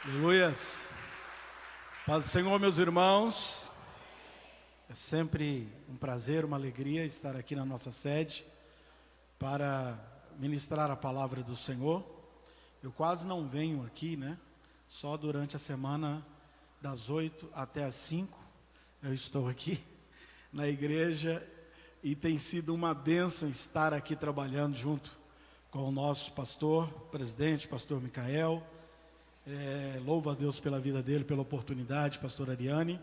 Aleluias. Paz do Senhor, meus irmãos. É sempre um prazer, uma alegria estar aqui na nossa sede para ministrar a palavra do Senhor. Eu quase não venho aqui, né? Só durante a semana das 8 até as 5 eu estou aqui na igreja e tem sido uma bênção estar aqui trabalhando junto com o nosso pastor, presidente, pastor Micael. Louvo a Deus pela vida dele, pela oportunidade, pastor Ariane.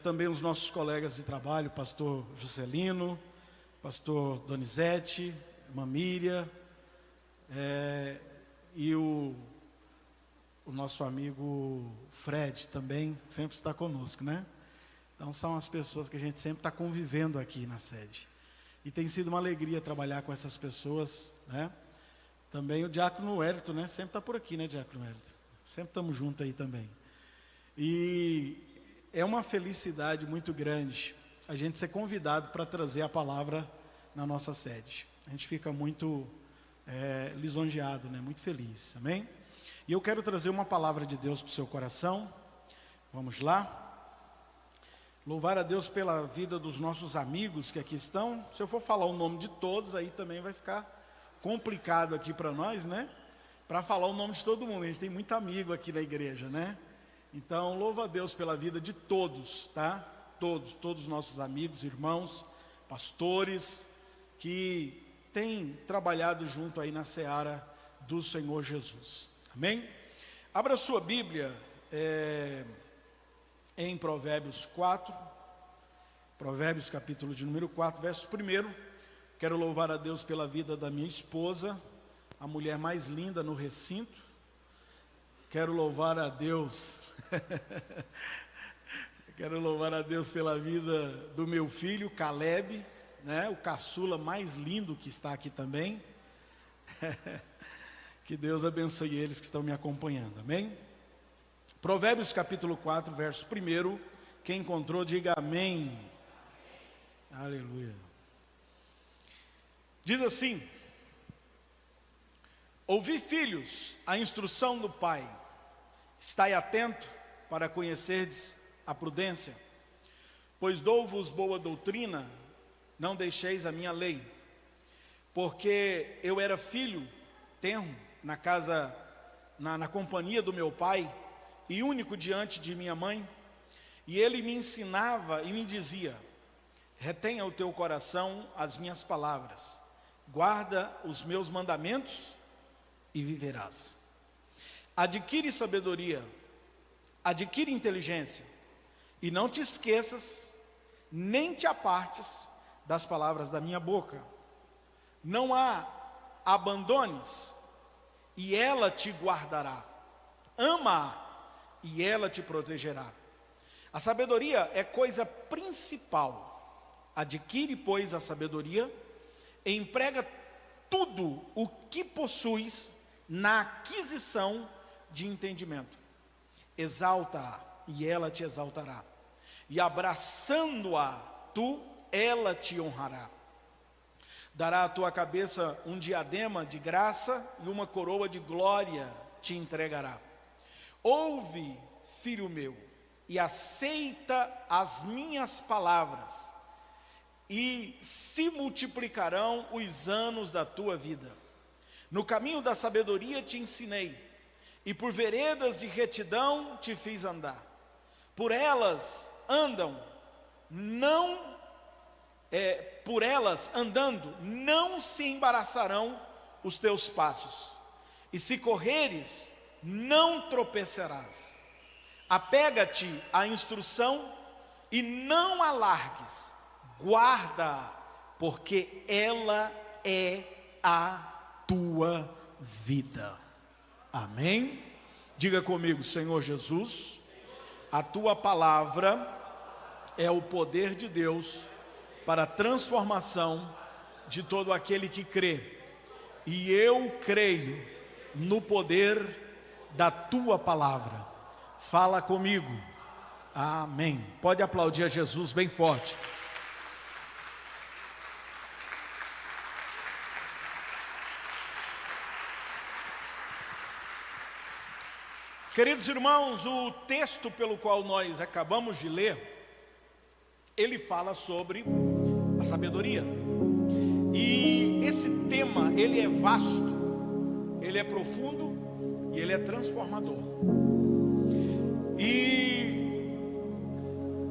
Também os nossos colegas de trabalho, pastor Juscelino, pastor Donizete, irmã Miriam, e o nosso amigo Fred também sempre está conosco, né? Então são as pessoas que a gente sempre está convivendo aqui na sede. E tem sido uma alegria trabalhar com essas pessoas, né? Também o Diácono Wellington, né? Sempre está por aqui, né, Diácono Wellington? Sempre estamos juntos aí também. E é uma felicidade muito grande a gente ser convidado para trazer a palavra na nossa sede. A gente fica muito lisonjeado, né? Muito feliz, amém? E eu quero trazer uma palavra de Deus para o seu coração. Vamos lá? Louvar a Deus pela vida dos nossos amigos que aqui estão. Se eu for falar o nome de todos, aí também vai ficar complicado aqui para nós, né? Para falar o nome de todo mundo. A gente tem muito amigo aqui na igreja, né? Então, louva a Deus pela vida de todos, tá? Todos os nossos amigos, irmãos, pastores, que têm trabalhado junto aí na seara do Senhor Jesus. Amém? Abra sua Bíblia em Provérbios 4, Provérbios capítulo de número 4, verso 1. Quero louvar a Deus pela vida da minha esposa, a mulher mais linda no recinto. Quero louvar a Deus, quero louvar a Deus pela vida do meu filho, Caleb, né? O caçula mais lindo que está aqui também. Que Deus abençoe eles que estão me acompanhando, amém? Provérbios capítulo 4, verso 1. Quem encontrou, diga amém. Aleluia. Diz assim: ouvi, filhos, a instrução do pai, estai atento para conhecerdes a prudência, pois dou-vos boa doutrina, não deixeis a minha lei, porque eu era filho tenro na casa, na companhia do meu pai, e único diante de minha mãe, e ele me ensinava e me dizia: retenha o teu coração as minhas palavras, guarda os meus mandamentos e viverás. Adquire sabedoria, adquire inteligência, e não te esqueças, nem te apartes das palavras da minha boca. Não a abandones, e ela te guardará. Ama-a, e ela te protegerá. A sabedoria é coisa principal. Adquire, pois, a sabedoria, e emprega tudo o que possuis na aquisição de entendimento. Exalta-a, e ela te exaltará, e abraçando-a ela te honrará. Dará à tua cabeça um diadema de graça, e uma coroa de glória te entregará. Ouve, filho meu, e aceita as minhas palavras, e se multiplicarão os anos da tua vida. No caminho da sabedoria te ensinei, e por veredas de retidão te fiz andar. Por elas andando, não se embaraçarão os teus passos, e se correres, não tropeçarás. Apega-te à instrução e não a largues, guarda, porque ela é a tua vida. Amém? Diga comigo: Senhor Jesus, a tua palavra é o poder de Deus para a transformação de todo aquele que crê, e eu creio no poder da tua palavra. Fala comigo. Amém. Pode aplaudir a Jesus bem forte. Queridos irmãos, o texto pelo qual nós acabamos de ler, ele fala sobre a sabedoria. E esse tema, ele é vasto, ele é profundo e ele é transformador. E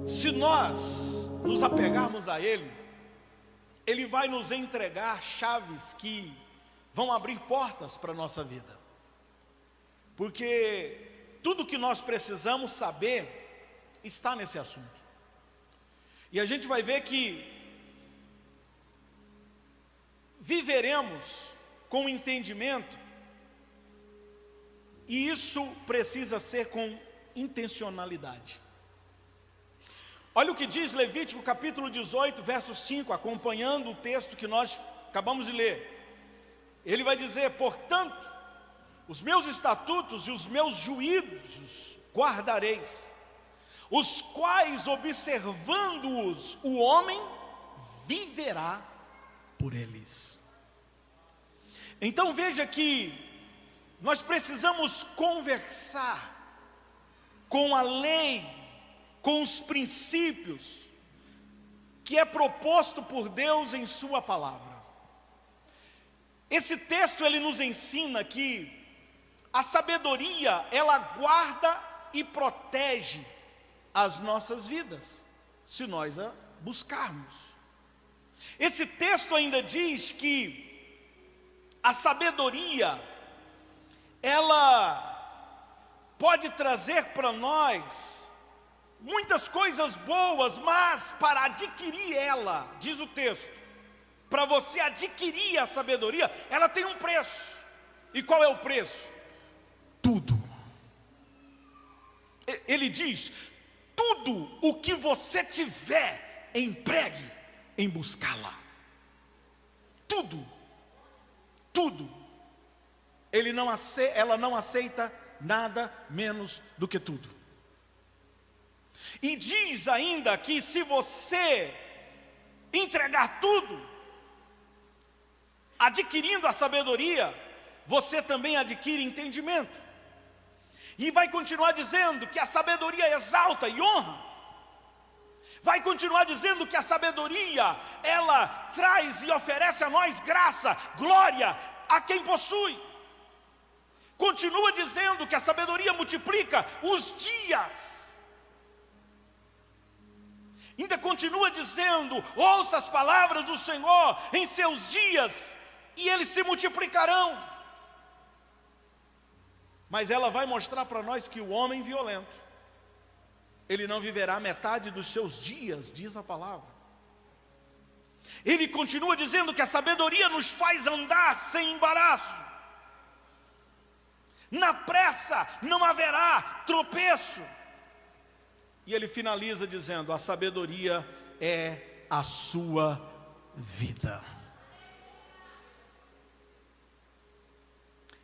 se nós nos apegarmos a ele, ele vai nos entregar chaves que vão abrir portas para a nossa vida. Porque tudo que nós precisamos saber está nesse assunto. E a gente vai ver que viveremos com entendimento, e isso precisa ser com intencionalidade. Olha o que diz Levítico capítulo 18, verso 5, acompanhando o texto que nós acabamos de ler. Ele vai dizer: portanto, os meus estatutos e os meus juízos guardareis, os quais, observando-os, o homem viverá por eles. Então veja que nós precisamos conversar com a lei, com os princípios que é proposto por Deus em sua palavra. Esse texto ele nos ensina que a sabedoria, ela guarda e protege as nossas vidas, se nós a buscarmos. Esse texto ainda diz que a sabedoria, ela pode trazer para nós muitas coisas boas, mas para adquirir ela, diz o texto, para você adquirir a sabedoria, ela tem um preço. E qual é o preço? Tudo. Ele diz: tudo o que você tiver, empregue em buscá-la. Tudo. Tudo. Ela não aceita nada menos do que tudo. E diz ainda que se você entregar tudo, adquirindo a sabedoria, você também adquire entendimento. E vai continuar dizendo que a sabedoria exalta e honra. Vai continuar dizendo que a sabedoria, ela traz e oferece a nós graça, glória a quem possui. Continua dizendo que a sabedoria multiplica os dias. Ainda continua dizendo: ouça as palavras do Senhor em seus dias, e eles se multiplicarão. Mas ela vai mostrar para nós que o homem violento, ele não viverá metade dos seus dias, diz a palavra. Ele continua dizendo que a sabedoria nos faz andar sem embaraço. Na pressa não haverá tropeço. E ele finaliza dizendo: a sabedoria é a sua vida.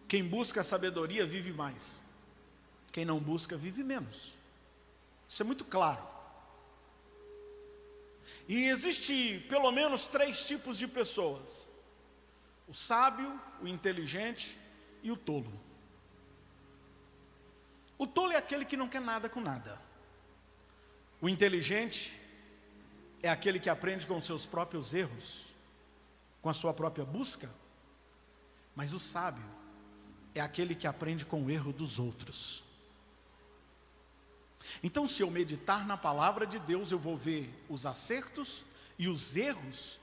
Quem busca a sabedoria vive mais. Quem não busca vive menos. Isso é muito claro. E existe pelo menos 3 tipos de pessoas: o sábio, o inteligente e o tolo. O tolo é aquele que não quer nada com nada. O inteligente é aquele que aprende com seus próprios erros, com a sua própria busca. Mas o sábio é aquele que aprende com o erro dos outros. Então, se eu meditar na palavra de Deus, eu vou ver os acertos e os erros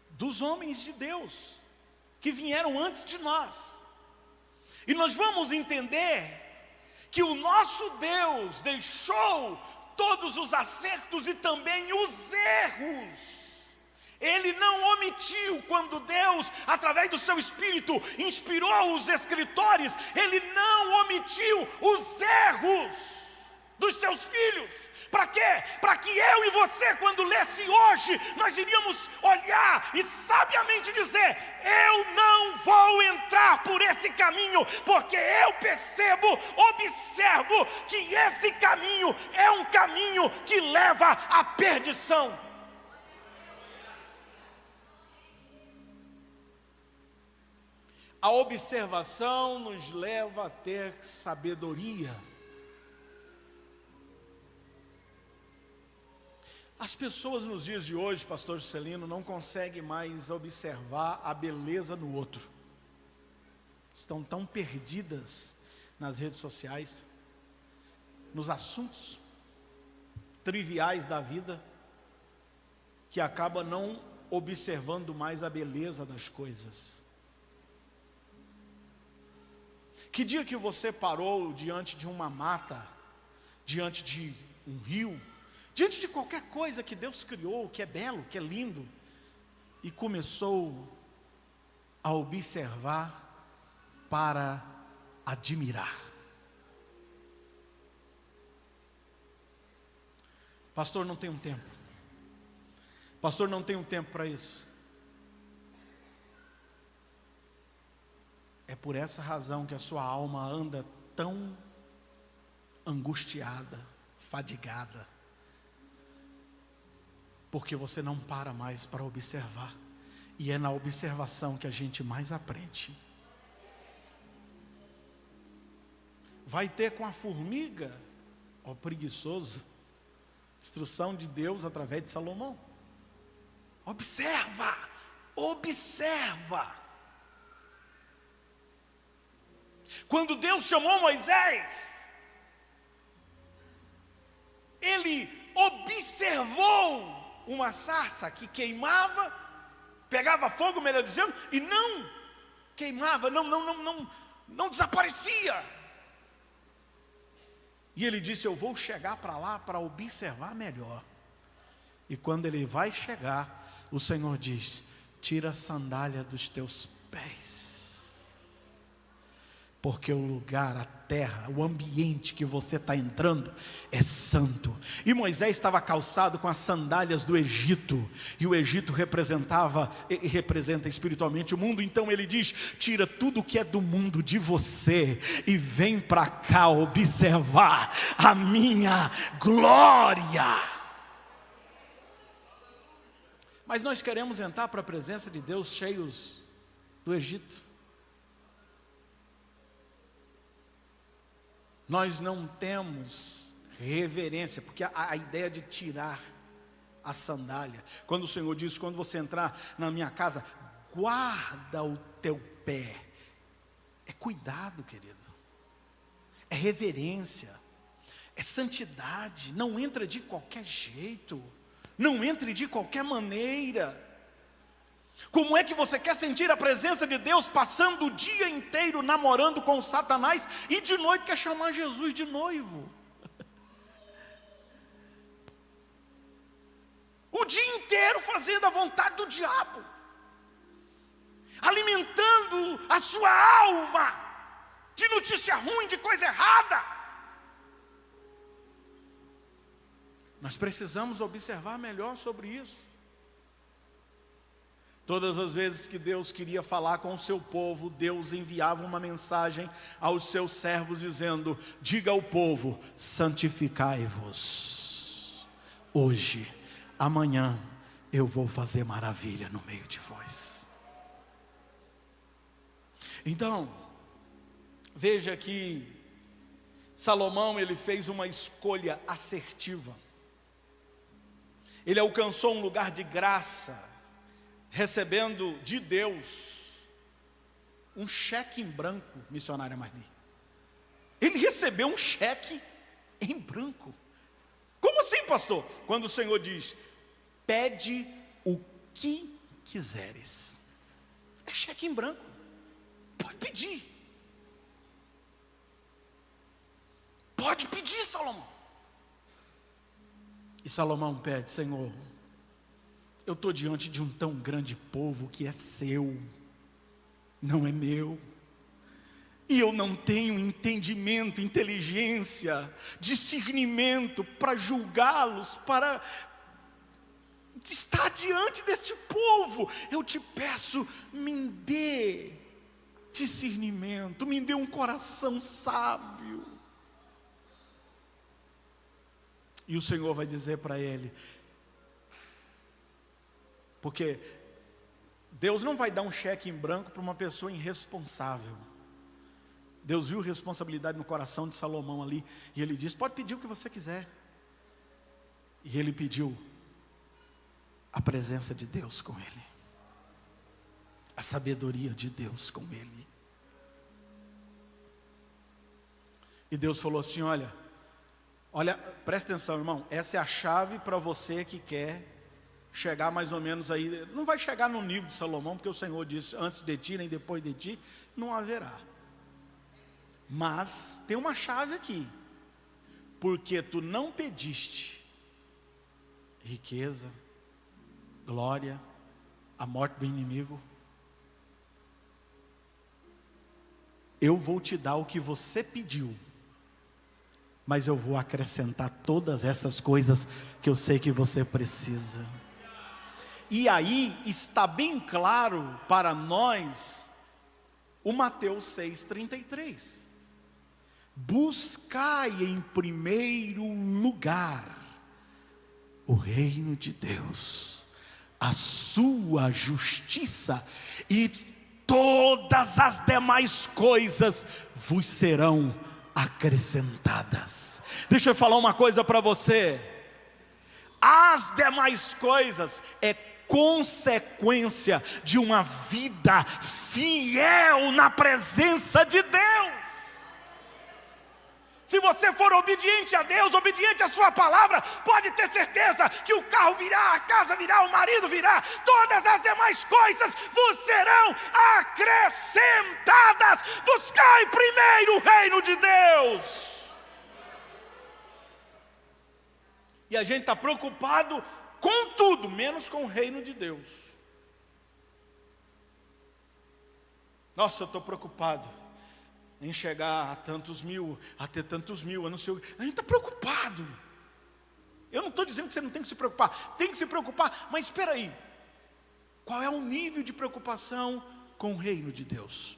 dos homens de Deus, que vieram antes de nós. E nós vamos entender que o nosso Deus deixou todos os acertos e também os erros. Ele não omitiu. Quando Deus, através do seu Espírito, inspirou os escritores, Ele não omitiu os erros dos seus filhos. Para quê? Para que eu e você, quando lesse hoje, nós iríamos olhar e sabiamente dizer: eu não vou entrar por esse caminho, porque eu percebo, observo que esse caminho é um caminho que leva à perdição. A observação nos leva a ter sabedoria. As pessoas nos dias de hoje, pastor Juscelino, não conseguem mais observar a beleza no outro. Estão tão perdidas nas redes sociais, nos assuntos triviais da vida, que acaba não observando mais a beleza das coisas. Que dia que você parou diante de uma mata, diante de um rio, diante de qualquer coisa que Deus criou, que é belo, que é lindo, e começou a observar para admirar? Pastor, não tenho tempo. Pastor, não tenho tempo para isso. É por essa razão que a sua alma anda tão angustiada, fadigada, porque você não para mais para observar, e é na observação que a gente mais aprende. Vai ter com a formiga, ó preguiçoso, instrução de Deus através de Salomão. Observa, observa. Quando Deus chamou Moisés, ele observou uma sarça que queimava, pegava fogo, melhor dizendo, e não queimava, não desaparecia. E ele disse: eu vou chegar para lá para observar melhor. E quando ele vai chegar, o Senhor diz: tira a sandália dos teus pés, porque o lugar, a terra, o ambiente que você está entrando é santo. E Moisés estava calçado com as sandálias do Egito, e o Egito representava e representa espiritualmente o mundo. Então ele diz: tira tudo que é do mundo de você e vem para cá observar a minha glória. Mas nós queremos entrar para a presença de Deus cheios do Egito. Nós não temos reverência, porque a ideia de tirar a sandália, quando o Senhor diz: quando você entrar na minha casa, guarda o teu pé, é cuidado, querido, é reverência, é santidade. Não entra de qualquer jeito, não entre de qualquer maneira. Como é que você quer sentir a presença de Deus passando o dia inteiro namorando com Satanás e de noite quer chamar Jesus de noivo? O dia inteiro fazendo a vontade do diabo, alimentando a sua alma de notícia ruim, de coisa errada. Nós precisamos observar melhor sobre isso. Todas as vezes que Deus queria falar com o seu povo, Deus enviava uma mensagem aos seus servos dizendo: diga ao povo, santificai-vos hoje, amanhã eu vou fazer maravilha no meio de vós. Então, veja que Salomão, ele fez uma escolha assertiva. Ele alcançou um lugar de graça, recebendo de Deus um cheque em branco, missionária Marli. Ele recebeu um cheque em branco. Como assim, pastor? Quando o Senhor diz: pede o que quiseres. É cheque em branco. Pode pedir. Pode pedir, Salomão. E Salomão pede: Senhor, eu estou diante de um tão grande povo que é seu, não é meu. E eu não tenho entendimento, inteligência, discernimento para julgá-los, para estar diante deste povo. Eu te peço, me dê discernimento, me dê um coração sábio. E o Senhor vai dizer para ele, porque Deus não vai dar um cheque em branco para uma pessoa irresponsável. Deus viu responsabilidade no coração de Salomão ali, e ele disse: pode pedir o que você quiser. E ele pediu: a presença de Deus com ele, a sabedoria de Deus com ele. E Deus falou assim: olha, presta atenção, irmão, essa é a chave para você que quer chegar mais ou menos aí. Não vai chegar no nível de Salomão, porque o Senhor disse: antes de ti, nem depois de ti, não haverá. Mas tem uma chave aqui: porque tu não pediste riqueza, glória, a morte do inimigo, eu vou te dar o que você pediu, mas eu vou acrescentar todas essas coisas que eu sei que você precisa. E aí está bem claro para nós o Mateus 6,33. Buscai em primeiro lugar o reino de Deus, a sua justiça, e todas as demais coisas vos serão acrescentadas. Deixa eu falar uma coisa para você: as demais coisas é consequência de uma vida fiel na presença de Deus. Se você for obediente a Deus, obediente à sua palavra, pode ter certeza que o carro virá, a casa virá, o marido virá, todas as demais coisas vos serão acrescentadas. Buscai primeiro o reino de Deus. E a gente está preocupado com tudo, menos com o reino de Deus. Nossa, eu estou preocupado em chegar a tantos mil, a ter tantos mil, eu não sei. A gente está preocupado. Eu não estou dizendo que você não tem que se preocupar, tem que se preocupar, mas espera aí, qual é o nível de preocupação com o reino de Deus?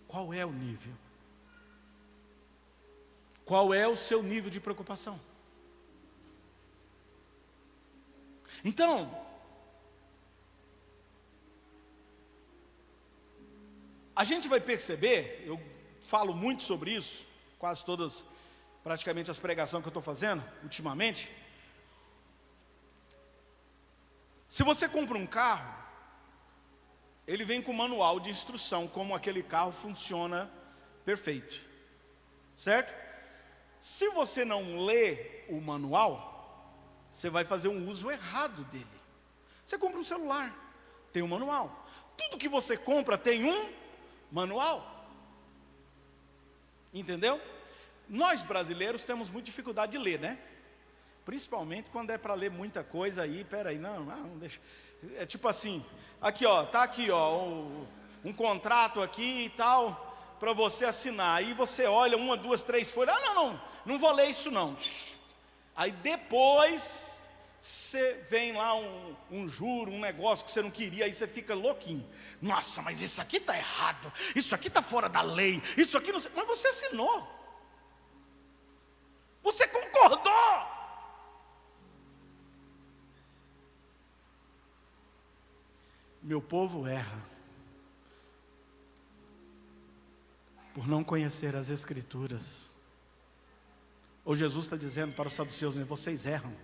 Qual é o nível? Qual é o seu nível de preocupação? Então, a gente vai perceber, eu falo muito sobre isso, quase todas, praticamente as pregações que eu estou fazendo ultimamente. Se você compra um carro, ele vem com manual de instrução, como aquele carro funciona perfeito, certo? Se você não lê o manual, você vai fazer um uso errado dele. Você compra um celular, tem um manual. Tudo que você compra tem um manual. Entendeu? Nós brasileiros temos muita dificuldade de ler, né? Principalmente quando é para ler muita coisa aí. Peraí, não deixa. É tipo assim, aqui ó, tá aqui ó, um contrato aqui e tal, para você assinar. Aí você olha 1, 2, 3 folhas. Não vou ler isso não. Aí depois você vem lá um juro, um negócio que você não queria, aí você fica louquinho. Nossa, mas isso aqui está errado, isso aqui está fora da lei, isso aqui não sei. Mas você assinou, você concordou. Meu povo erra por não conhecer as Escrituras. Ou Jesus está dizendo para os saduceus: vocês erram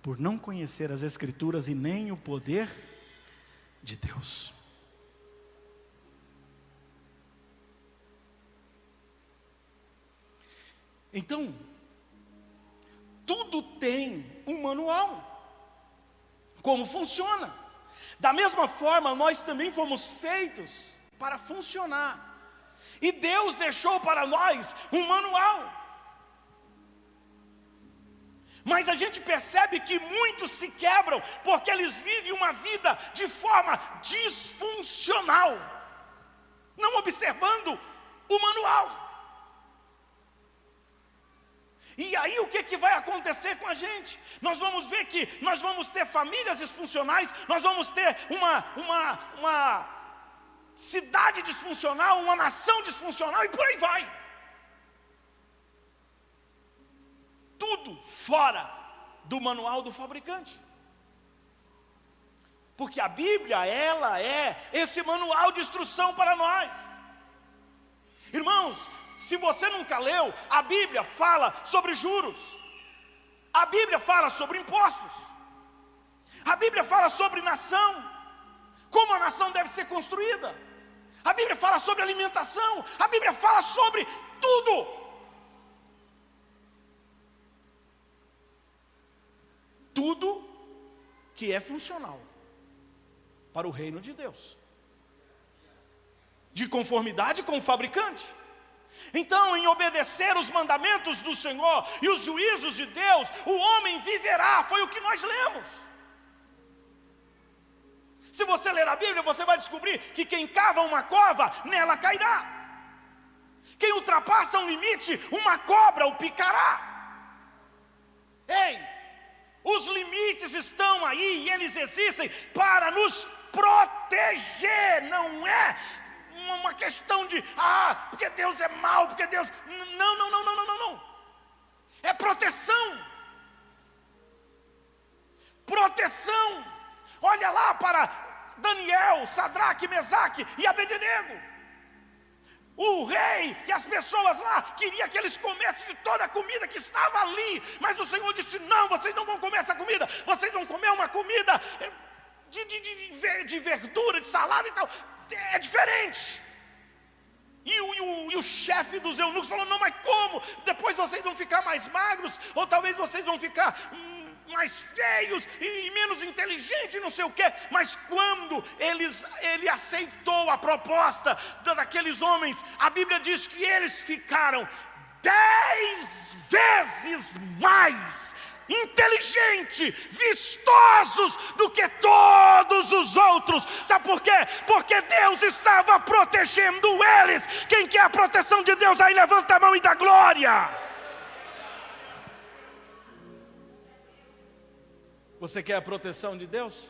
por não conhecer as Escrituras e nem o poder de Deus. Então, tudo tem um manual, como funciona. Da mesma forma, nós também fomos feitos para funcionar, e Deus deixou para nós um manual. Mas a gente percebe que muitos se quebram porque eles vivem uma vida de forma disfuncional, não observando o manual. E aí o que vai acontecer com a gente? Nós vamos ver que nós vamos ter famílias disfuncionais, nós vamos ter uma cidade disfuncional, uma nação disfuncional, e por aí vai. Tudo fora do manual do fabricante. Porque a Bíblia, ela é esse manual de instrução para nós. Irmãos, se você nunca leu, a Bíblia fala sobre juros, a Bíblia fala sobre impostos, A Bíblia fala sobre nação, como a nação deve ser construída. A Bíblia fala sobre alimentação, a Bíblia fala sobre tudo. Tudo que é funcional para o reino de Deus, de conformidade com o fabricante. Então, em obedecer os mandamentos do Senhor e os juízos de Deus, o homem viverá, foi o que nós lemos. Se você ler a Bíblia, você vai descobrir que quem cava uma cova, nela cairá. Quem ultrapassa um limite, uma cobra o picará. Ei, os limites estão aí e eles existem para nos proteger, não é uma questão de, porque Deus é mau, porque Deus... Não. É proteção. Proteção. Olha lá para Daniel, Sadraque, Mesaque e Abednego. O rei e as pessoas lá queriam que eles comessem de toda a comida que estava ali. Mas o Senhor disse, não, vocês não vão comer essa comida. Vocês vão comer uma comida de verdura, de salada e tal. É diferente. E o chefe dos eunucos falou, não, mas como? Depois vocês vão ficar mais magros, ou talvez vocês vão ficar mais feios e menos inteligentes, não sei o quê. Mas quando ele aceitou a proposta daqueles homens, a Bíblia diz que eles ficaram 10 vezes mais inteligente, vistosos do que todos os outros. Sabe por quê? Porque Deus estava protegendo eles. Quem quer a proteção de Deus aí, levanta a mão e dá glória. Você quer a proteção de Deus?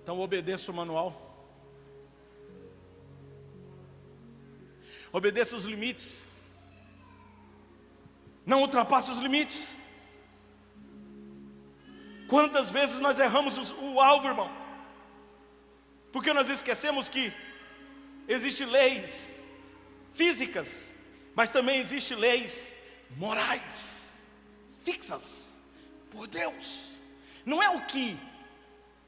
Então obedeça o manual. Obedeça os limites. Não ultrapasse os limites. Quantas vezes nós erramos o alvo, irmão? Porque nós esquecemos que existem leis físicas, mas também existem leis morais, fixas por Deus. Não é o que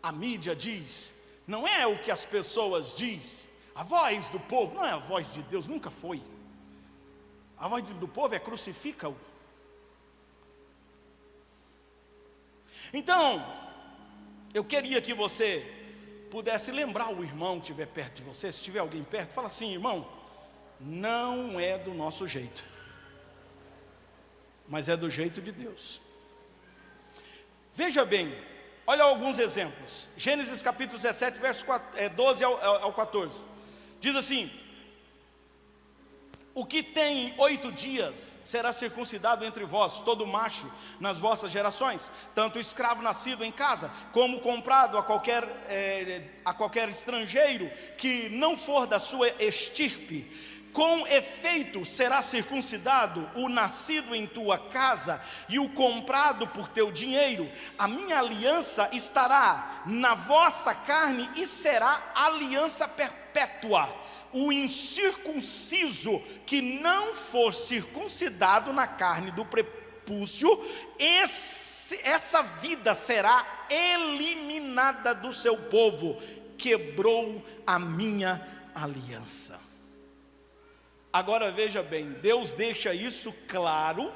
a mídia diz, não é o que as pessoas dizem. A voz do povo não é a voz de Deus, nunca foi. A voz do povo é crucifica-o. Então, eu queria que você pudesse lembrar o irmão que estiver perto de você. Se tiver alguém perto, fala assim, irmão, não é do nosso jeito, mas é do jeito de Deus. Veja bem, olha alguns exemplos. Gênesis capítulo 17, verso 12 ao 14. Diz assim, o que tem 8 dias será circuncidado entre vós, todo macho nas vossas gerações, tanto escravo nascido em casa, como comprado a qualquer estrangeiro que não for da sua estirpe. Com efeito será circuncidado o nascido em tua casa e o comprado por teu dinheiro. A minha aliança estará na vossa carne e será aliança perpétua. O incircunciso que não for circuncidado na carne do prepúcio, essa vida será eliminada do seu povo. Quebrou a minha aliança. Agora veja bem, Deus deixa isso claro,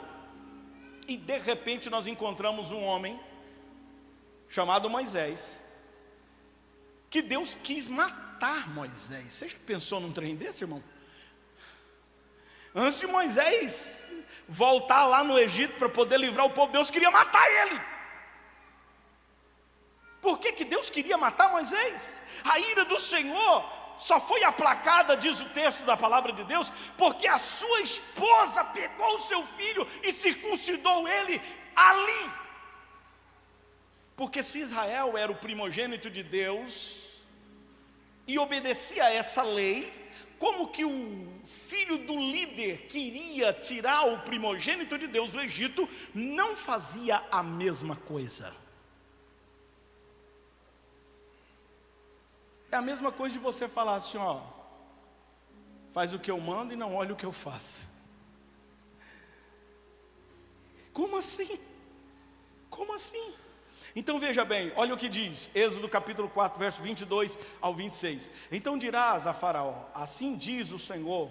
e de repente nós encontramos um homem chamado Moisés, que Deus quis matar Moisés. Você já pensou num trem desse, irmão? Antes de Moisés voltar lá no Egito para poder livrar o povo, Deus queria matar ele. Por que Deus queria matar Moisés? A ira do Senhor só foi aplacada, diz o texto da palavra de Deus, porque a sua esposa pegou o seu filho e circuncidou ele ali. Porque se Israel era o primogênito de Deus e obedecia a essa lei, como que o filho do líder que iria tirar o primogênito de Deus do Egito não fazia a mesma coisa? É a mesma coisa de você falar assim, ó, faz o que eu mando e não olha o que eu faço. Como assim? Como assim? Então veja bem, olha o que diz, Êxodo capítulo 4, verso 22 ao 26. Então dirás a Faraó: assim diz o Senhor,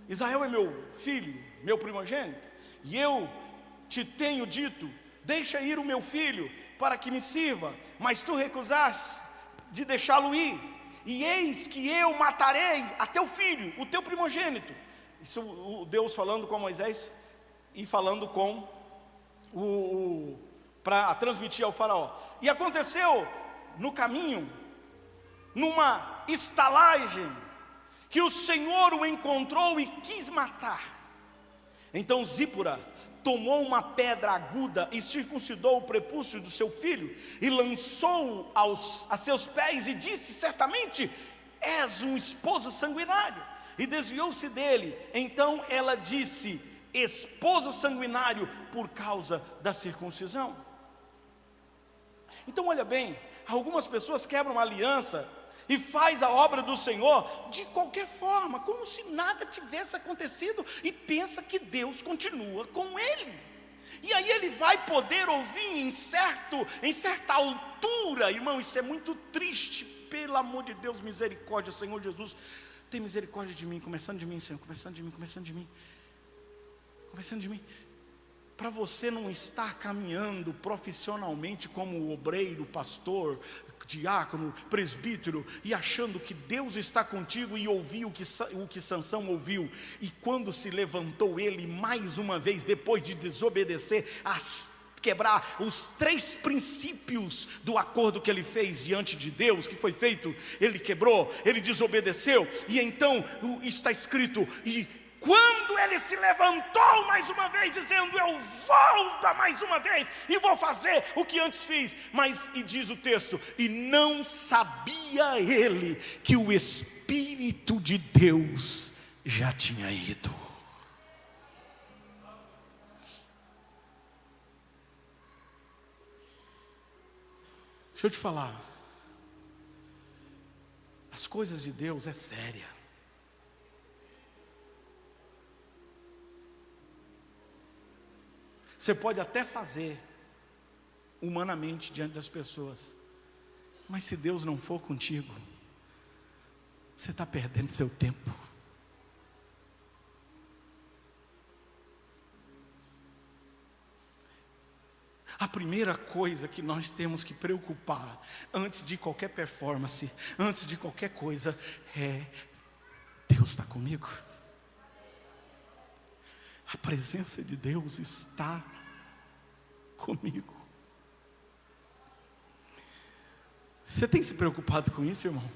Israel é meu filho, meu primogênito, e eu te tenho dito: deixa ir o meu filho para que me sirva, mas tu recusaste de deixá-lo ir, e eis que eu matarei a teu filho, o teu primogênito. Isso o Deus falando com Moisés e falando com para transmitir ao Faraó. E aconteceu no caminho, numa estalagem, que o Senhor o encontrou e quis matar. Então Zípora tomou uma pedra aguda e circuncidou o prepúcio do seu filho, e lançou-o a seus pés, e disse: certamente és um esposo sanguinário. E desviou-se dele. Então ela disse: esposo sanguinário, por causa da circuncisão. Então olha bem, algumas pessoas quebram a aliança e faz a obra do Senhor de qualquer forma, como se nada tivesse acontecido, e pensa que Deus continua com ele. E aí ele vai poder ouvir em certa altura, irmão, isso é muito triste. Pelo amor de Deus, misericórdia, Senhor Jesus, tem misericórdia de mim, começando de mim, Senhor, começando de mim, começando de mim, começando de mim. Para você não estar caminhando profissionalmente como obreiro, pastor, diácono, presbítero, e achando que Deus está contigo, e ouvir o que Sansão ouviu, e quando se levantou ele mais uma vez, depois de desobedecer, quebrar os 3 princípios do acordo que ele fez diante de Deus, que foi feito, ele quebrou, ele desobedeceu, e então está escrito, e quando ele se levantou mais uma vez, dizendo: eu volto mais uma vez e vou fazer o que antes fiz. Mas, e diz o texto, e não sabia ele que o Espírito de Deus já tinha ido. Deixa eu te falar, as coisas de Deus é séria. Você pode até fazer humanamente diante das pessoas, mas se Deus não for contigo, você está perdendo seu tempo. A primeira coisa que nós temos que preocupar, antes de qualquer performance, antes de qualquer coisa, é: Deus está comigo? A presença de Deus está comigo. Você tem se preocupado com isso, irmão?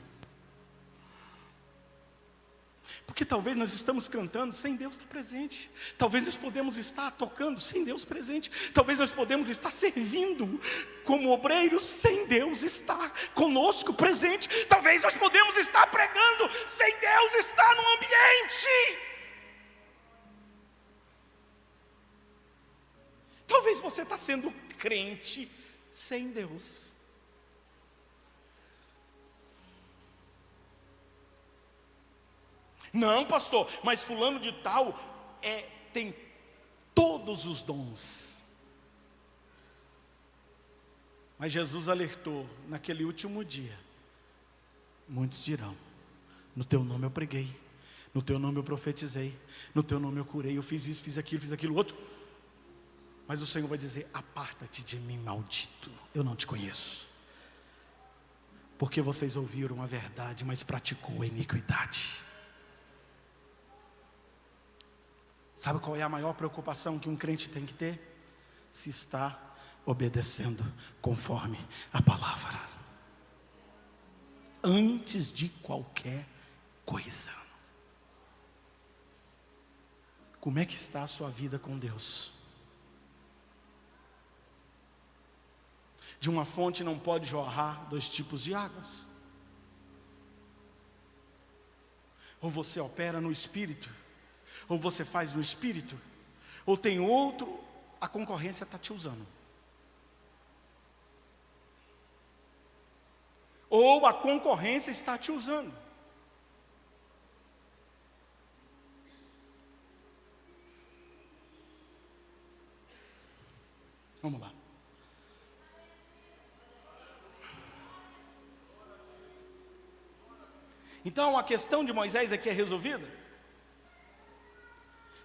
Porque talvez nós estamos cantando sem Deus estar presente. Talvez nós podemos estar tocando sem Deus presente. Talvez nós podemos estar servindo como obreiros sem Deus estar conosco presente. Talvez nós podemos estar pregando sem Deus estar no ambiente. Talvez você está sendo crente sem Deus. Não, pastor, mas fulano de tal tem todos os dons. Mas Jesus alertou naquele último dia: muitos dirão: no teu nome eu preguei, no teu nome eu profetizei, no teu nome eu curei, eu fiz isso, fiz aquilo outro. Mas o Senhor vai dizer: aparta-te de mim, maldito, eu não te conheço. Porque vocês ouviram a verdade, mas praticou a iniquidade. Sabe qual é a maior preocupação que um crente tem que ter? Se está obedecendo conforme a palavra, antes de qualquer coisa. Como é que está a sua vida com Deus? De uma fonte não pode jorrar 2 tipos de águas. Ou você opera no Espírito, ou você faz no Espírito, ou tem outro, a concorrência está te usando. Ou a concorrência está te usando. Vamos lá. Então a questão de Moisés aqui é resolvida.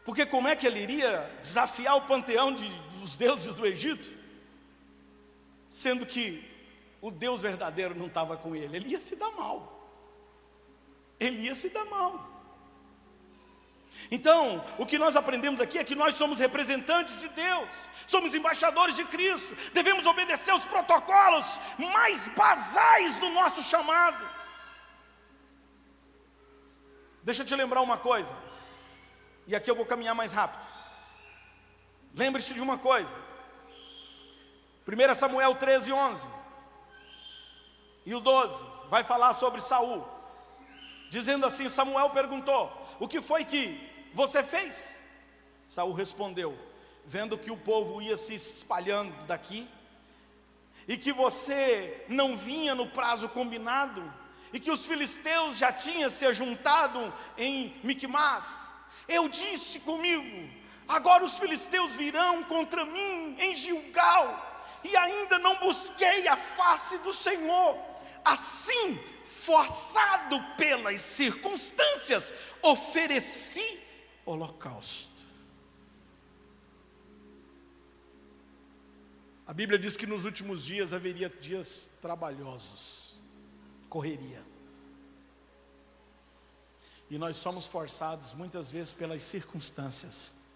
Porque como é que ele iria desafiar o panteão dos deuses do Egito, sendo que o Deus verdadeiro não estava com ele? Ele ia se dar mal. Ele ia se dar mal. Então, o que nós aprendemos aqui é que nós somos representantes de Deus, somos embaixadores de Cristo, devemos obedecer os protocolos mais basais do nosso chamado. Deixa eu te lembrar uma coisa, e aqui eu vou caminhar mais rápido. Lembre-se de uma coisa, 1 Samuel 13:11 e o 12, vai falar sobre Saul, dizendo assim: Samuel perguntou: o que foi que você fez? Saul respondeu: vendo que o povo ia se espalhando daqui, e que você não vinha no prazo combinado, e que os filisteus já tinham se juntado em Miquimás, eu disse comigo: agora os filisteus virão contra mim em Gilgal, e ainda não busquei a face do Senhor. Assim, forçado pelas circunstâncias, ofereci holocausto. A Bíblia diz que nos últimos dias haveria dias trabalhosos, correria. E nós somos forçados muitas vezes pelas circunstâncias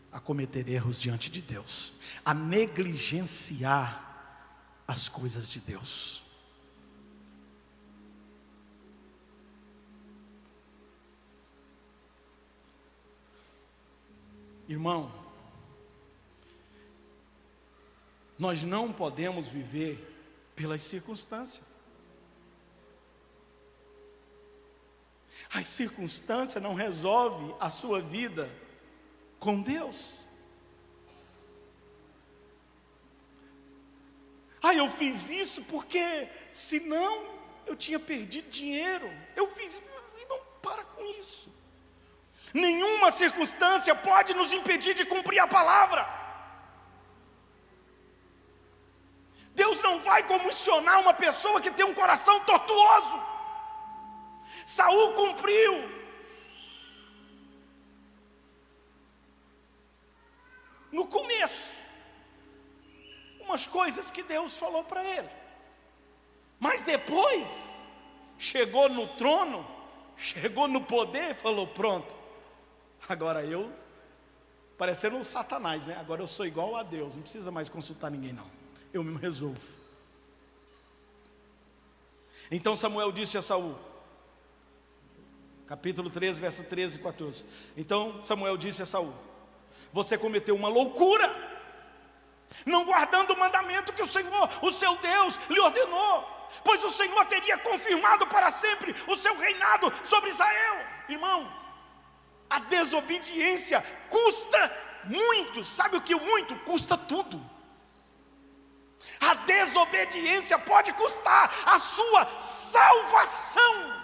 a cometer erros diante de Deus, a negligenciar as coisas de Deus. Irmão, nós não podemos viver pelas circunstâncias. As circunstâncias não resolvem a sua vida com Deus. Eu fiz isso porque senão eu tinha perdido dinheiro. Eu fiz, irmão, para com isso. Nenhuma circunstância pode nos impedir de cumprir a palavra. Deus não vai comissionar uma pessoa que tem um coração tortuoso. Saul cumpriu. No começo, umas coisas que Deus falou para ele. Mas depois, chegou no trono, chegou no poder, falou: pronto. Agora eu, parecendo um Satanás, né? Agora eu sou igual a Deus, não precisa mais consultar ninguém não. Eu mesmo resolvo. Então Samuel disse a Saul, capítulo 13, verso 13 e 14. Então Samuel disse a Saul: você cometeu uma loucura, não guardando o mandamento que o Senhor, o seu Deus, lhe ordenou, pois o Senhor teria confirmado para sempre o seu reinado sobre Israel. Irmão, a desobediência custa muito. Sabe o que muito? Custa tudo. A desobediência pode custar a sua salvação.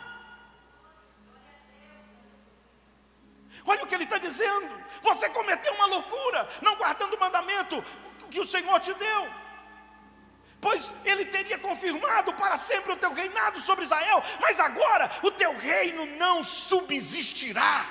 Olha o que ele está dizendo: você cometeu uma loucura, não guardando o mandamento que o Senhor te deu, pois ele teria confirmado para sempre o teu reinado sobre Israel, mas agora o teu reino não subsistirá.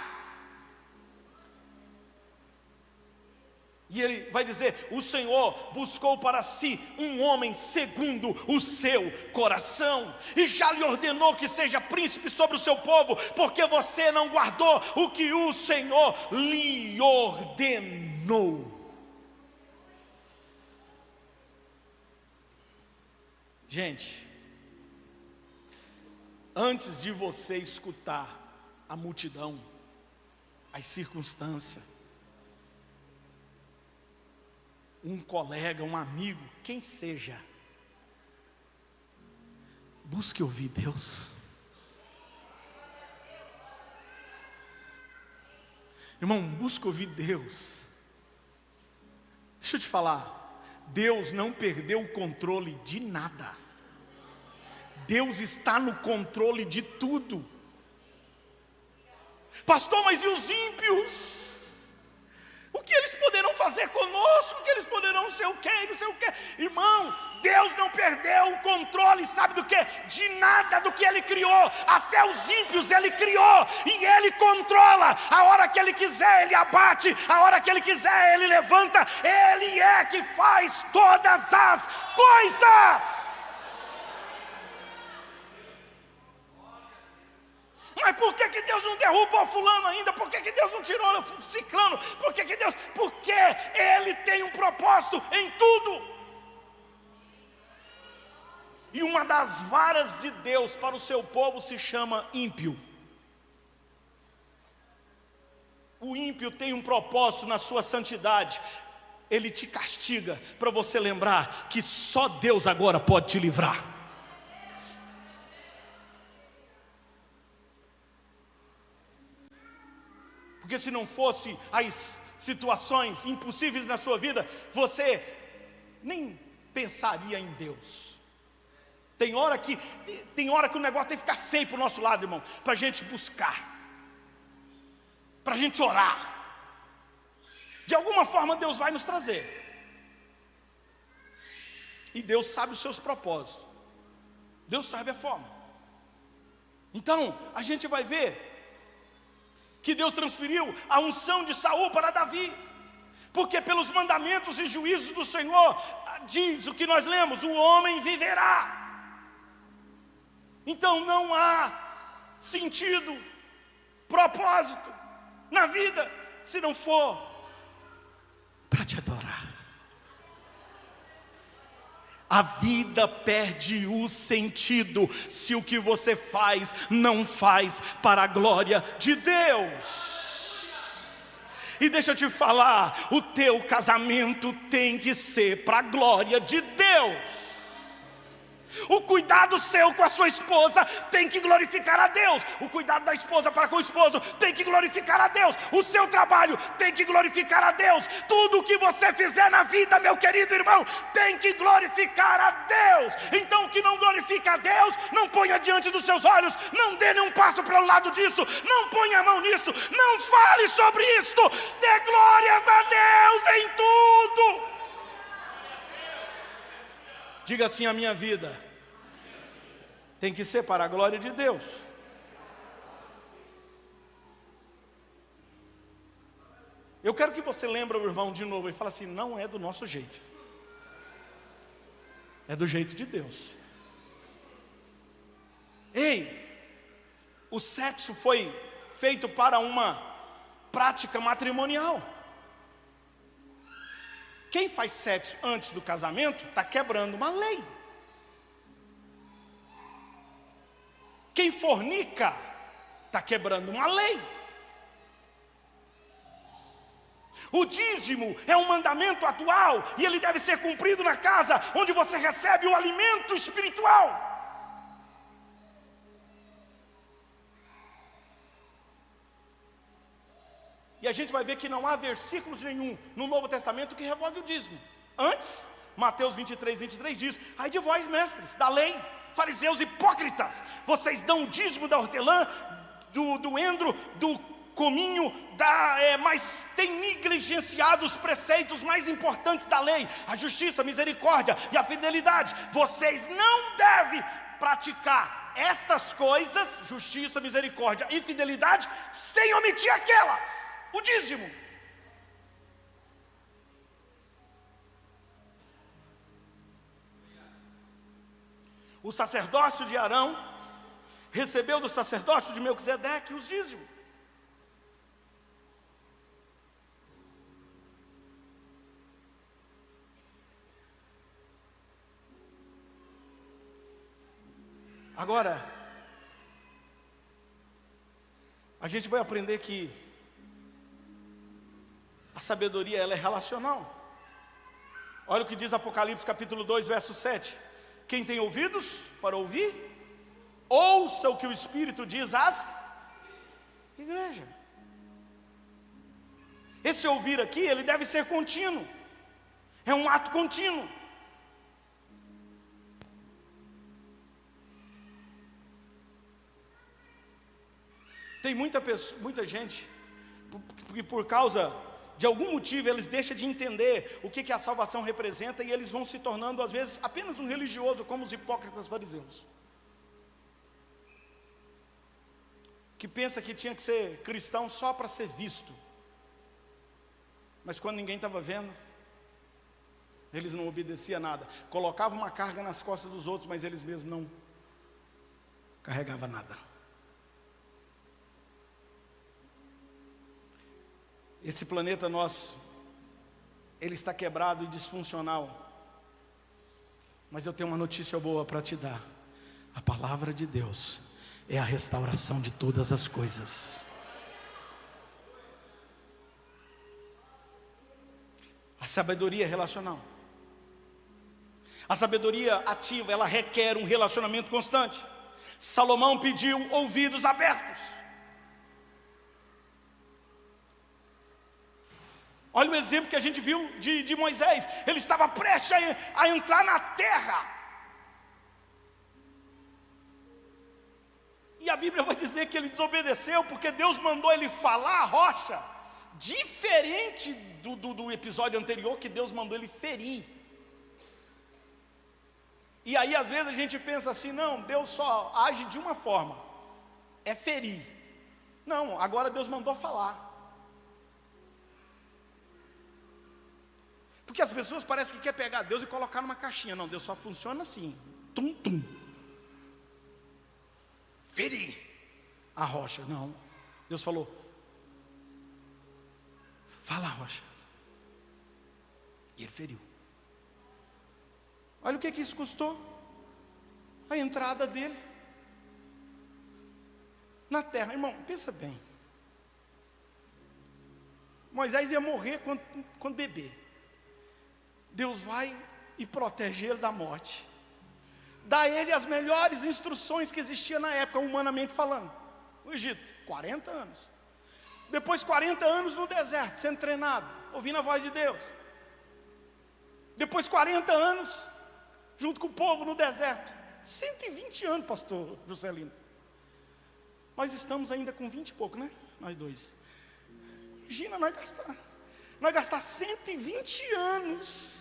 E ele vai dizer: o Senhor buscou para si um homem segundo o seu coração, e já lhe ordenou que seja príncipe sobre o seu povo, porque você não guardou o que o Senhor lhe ordenou. Gente, antes de você escutar a multidão, as circunstâncias, um colega, um amigo, quem seja, busque ouvir Deus. Irmão, busque ouvir Deus. Deixa eu te falar, Deus não perdeu o controle de nada. Deus está no controle de tudo. Pastor, mas e os ímpios? O que eles poderão fazer conosco? O que eles poderão não sei o que, não sei o que. Irmão, Deus não perdeu o controle, sabe do que? De nada do que Ele criou. Até os ímpios Ele criou, e Ele controla. A hora que Ele quiser Ele abate, a hora que Ele quiser Ele levanta. Ele é que faz todas as coisas. Mas por que Deus não derrubou fulano ainda? Por que Deus não tirou o ciclano? Por que Deus? Porque Ele tem um propósito em tudo. E uma das varas de Deus para o seu povo se chama ímpio. O ímpio tem um propósito na sua santidade. Ele te castiga para você lembrar que só Deus agora pode te livrar. Porque se não fosse as situações impossíveis na sua vida, você nem pensaria em Deus. Tem hora que o negócio tem que ficar feio para o nosso lado, irmão, para a gente buscar, para a gente orar. De alguma forma Deus vai nos trazer. E Deus sabe os seus propósitos. Deus sabe a forma. Então, a gente vai ver que Deus transferiu a unção de Saul para Davi, porque pelos mandamentos e juízos do Senhor, diz o que nós lemos, o homem viverá. Então não há sentido, propósito na vida, se não for para te adorar. A vida perde o sentido se o que você faz não faz para a glória de Deus. E deixa eu te falar, o teu casamento tem que ser para a glória de Deus. O cuidado seu com a sua esposa tem que glorificar a Deus. O cuidado da esposa para com o esposo tem que glorificar a Deus. O seu trabalho tem que glorificar a Deus. Tudo o que você fizer na vida, meu querido irmão, tem que glorificar a Deus. Então o que não glorifica a Deus, não ponha diante dos seus olhos. Não dê nenhum passo para o lado disso. Não ponha a mão nisso. Não fale sobre isto. Dê glórias a Deus em tudo. Diga assim: a minha vida tem que ser para a glória de Deus. Eu quero que você lembre o irmão de novo e fale assim: não é do nosso jeito, é do jeito de Deus. Ei, o sexo foi feito para uma prática matrimonial. Quem faz sexo antes do casamento está quebrando uma lei. Quem fornica está quebrando uma lei. O dízimo é um mandamento atual e ele deve ser cumprido na casa onde você recebe o alimento espiritual. E a gente vai ver que não há versículos nenhum no Novo Testamento que revogue o dízimo. Antes, Mateus 23 diz: ai de vós, mestres da lei, fariseus hipócritas, vocês dão o dízimo da hortelã, do endro, do cominho, mas têm negligenciado os preceitos mais importantes da lei: a justiça, a misericórdia e a fidelidade. Vocês não devem praticar estas coisas, justiça, misericórdia e fidelidade, sem omitir aquelas. O dízimo. O sacerdócio de Arão recebeu do sacerdócio de Melquisedeque os dízimos. Agora, a gente vai aprender que a sabedoria, ela é relacional. Olha o que diz Apocalipse capítulo 2, verso 7. Quem tem ouvidos para ouvir, ouça o que o Espírito diz às igrejas. Esse ouvir aqui, ele deve ser contínuo. É um ato contínuo. Tem muita gente que por causa de algum motivo eles deixam de entender o que a salvação representa, e eles vão se tornando às vezes apenas um religioso, como os hipócritas fariseus, que pensa que tinha que ser cristão só para ser visto, mas quando ninguém estava vendo, eles não obedeciam a nada, colocavam uma carga nas costas dos outros, mas eles mesmos não carregavam nada. Esse planeta nosso, ele está quebrado e disfuncional, mas eu tenho uma notícia boa para te dar: a palavra de Deus é a restauração de todas as coisas. A sabedoria relacional, a sabedoria ativa, ela requer um relacionamento constante. Salomão pediu ouvidos abertos. Olha o exemplo que a gente viu de Moisés. Ele estava prestes a entrar na terra, e a Bíblia vai dizer que ele desobedeceu, porque Deus mandou ele falar a rocha, diferente do episódio anterior, que Deus mandou ele ferir. E aí às vezes a gente pensa assim: não, Deus só age de uma forma, é ferir. Não, agora Deus mandou falar. Porque as pessoas parecem que querem pegar Deus e colocar numa caixinha. Não, Deus só funciona assim: tum, tum. Ferir a rocha. Não, Deus falou: fala a rocha. E ele feriu. Olha o que isso custou: a entrada dele na terra. Irmão, pensa bem. Moisés ia morrer quando bebê. Deus vai e protege ele da morte, dá a ele as melhores instruções que existiam na época, humanamente falando. O Egito, 40 anos. Depois 40 anos no deserto, sendo treinado, ouvindo a voz de Deus. Depois 40 anos junto com o povo no deserto. 120 anos, pastor Juscelino. Nós estamos ainda com 20 e pouco, né? Nós dois. Imagina nós gastar 120 anos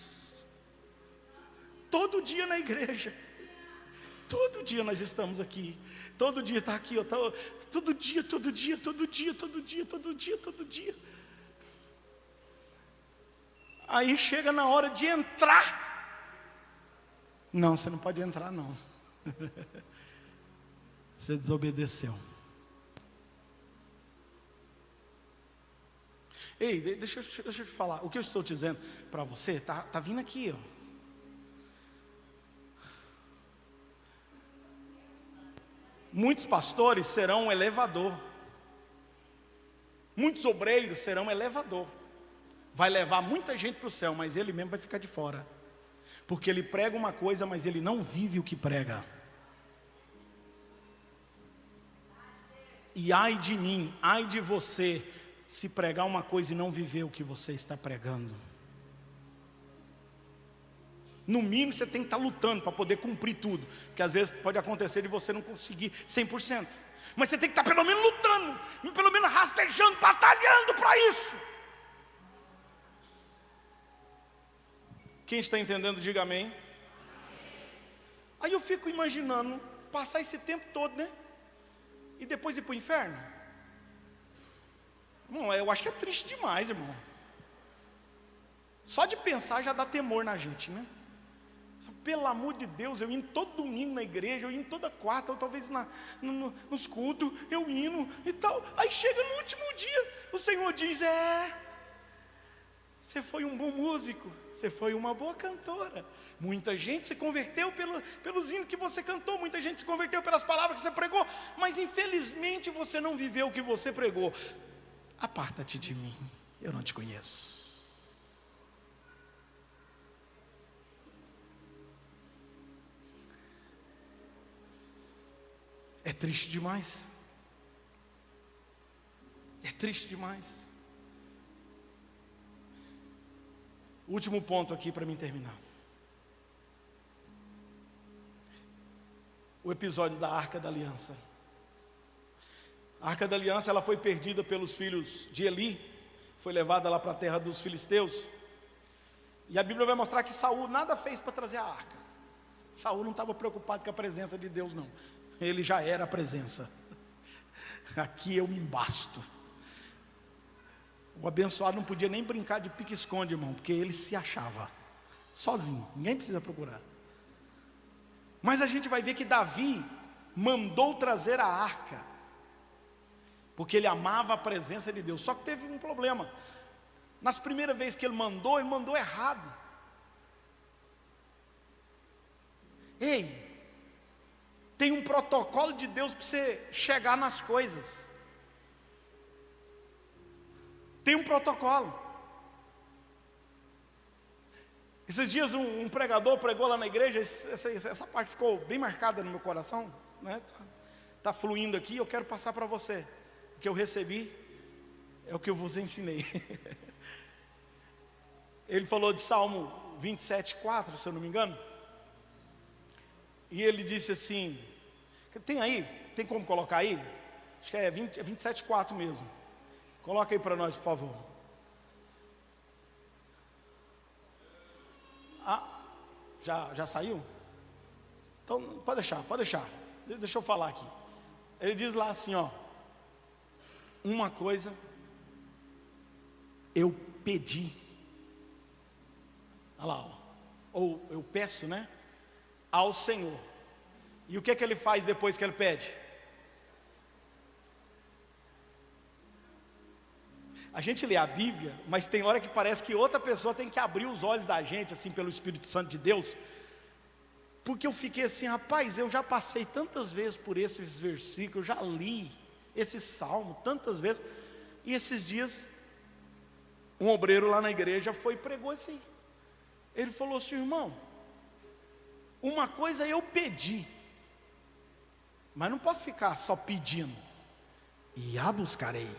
todo dia na igreja. Todo dia nós estamos aqui. Todo dia está aqui, ó, todo dia. Aí chega na hora de entrar. Não, você não pode entrar não. Você desobedeceu. Ei, deixa eu te falar. O que eu estou dizendo para você, tá vindo aqui, ó. Muitos pastores serão um elevador. Muitos obreiros serão um elevador. Vai levar muita gente para o céu, mas ele mesmo vai ficar de fora. Porque ele prega uma coisa, mas ele não vive o que prega. E ai de mim, ai de você, se pregar uma coisa e não viver o que você está pregando. No mínimo você tem que estar lutando para poder cumprir tudo, porque às vezes pode acontecer de você não conseguir 100%, mas você tem que estar pelo menos lutando, pelo menos rastejando, batalhando para isso. Quem está entendendo, diga amém. Aí eu fico imaginando passar esse tempo todo, né? E depois ir para o inferno. Irmão, eu acho que é triste demais, irmão. Só de pensar já dá temor na gente, né? Pelo amor de Deus, eu indo todo domingo na igreja, eu indo toda quarta, ou talvez nos cultos, eu indo e tal. Aí chega no último dia, o Senhor diz: você foi um bom músico, você foi uma boa cantora. Muita gente se converteu pelos hinos que você cantou, muita gente se converteu pelas palavras que você pregou, mas infelizmente você não viveu o que você pregou. Aparta-te de mim, eu não te conheço. É triste demais. É triste demais. Último ponto aqui para mim terminar. O episódio da Arca da Aliança. A Arca da Aliança, ela foi perdida pelos filhos de Eli, foi levada lá para a terra dos filisteus. E a Bíblia vai mostrar que Saul nada fez para trazer a arca. Saul não estava preocupado com a presença de Deus, não. Ele já era a presença. Aqui eu me embasto. O abençoado não podia nem brincar de pique-esconde, irmão, porque ele se achava sozinho, ninguém precisa procurar. Mas a gente vai ver que Davi mandou trazer a arca, porque ele amava a presença de Deus. Só que teve um problema. Nas primeiras vezes que ele mandou errado. Ei, tem um protocolo de Deus para você chegar nas coisas. Tem um protocolo. Esses dias um pregador pregou lá na igreja, essa parte ficou bem marcada no meu coração, né? Tá fluindo aqui, eu quero passar para você. O que eu recebi é o que eu vos ensinei. Ele falou de Salmo 27:4, se eu não me engano. E ele disse assim, tem aí, tem como colocar aí? Acho que é 27:4 mesmo. Coloca aí para nós, por favor. Já saiu? Então, pode deixar. Deixa eu falar aqui. Ele diz lá assim, ó. Uma coisa eu pedi. Olha lá, ó. Ou eu peço, né? Ao Senhor. E o que ele faz depois que ele pede? A gente lê a Bíblia, mas tem hora que parece que outra pessoa tem que abrir os olhos da gente, assim, pelo Espírito Santo de Deus. Porque eu fiquei assim, rapaz, eu já passei tantas vezes por esses versículos, eu já li esse salmo tantas vezes. E esses dias, um obreiro lá na igreja foi e pregou assim. Ele falou assim, irmão, uma coisa eu pedi, mas não posso ficar só pedindo. E a buscarei.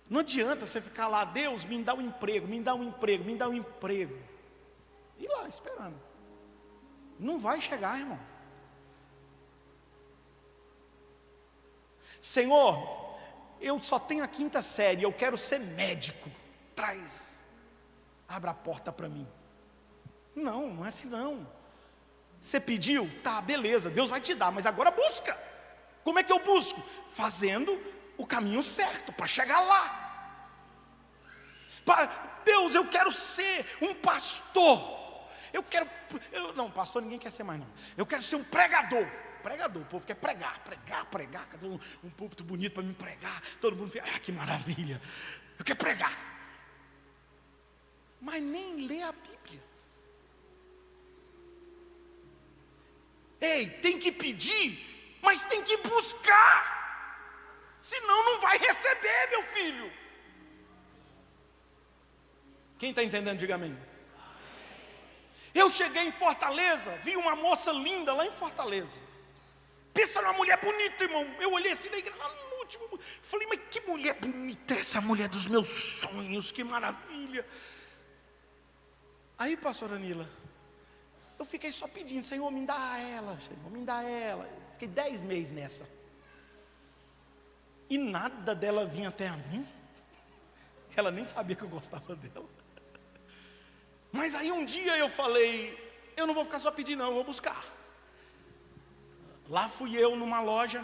Não adianta você ficar lá, Deus, me dá um emprego, me dá um emprego, me dá um emprego. E lá, esperando. Não vai chegar, irmão. Senhor, eu só tenho a 5ª série, eu quero ser médico. Traz, abra a porta para mim. Não é assim não. Você pediu? Tá, beleza, Deus vai te dar, mas agora busca. Como é que eu busco? Fazendo o caminho certo para chegar lá. Deus, eu quero ser um pastor. Não, pastor ninguém quer ser mais não. Eu quero ser um pregador. O povo quer pregar. Cadê um púlpito bonito para me pregar? Todo mundo fica, que maravilha. Eu quero pregar. Mas nem lê a Bíblia. Ei, tem que pedir, mas tem que buscar. Senão não vai receber, meu filho. Quem está entendendo, diga amém. Eu cheguei em Fortaleza, vi uma moça linda lá em Fortaleza. Pensa numa mulher bonita, irmão. Eu olhei assim na igreja, lá no último. Falei, mas que mulher bonita é essa mulher dos meus sonhos, que maravilha. Aí, pastora Nila, eu fiquei só pedindo, Senhor, me dá ela, Senhor, me dá ela. Fiquei 10 meses nessa. E nada dela vinha até a mim. Ela nem sabia que eu gostava dela. Mas aí um dia eu falei, eu não vou ficar só pedindo não, eu vou buscar. Lá fui eu numa loja,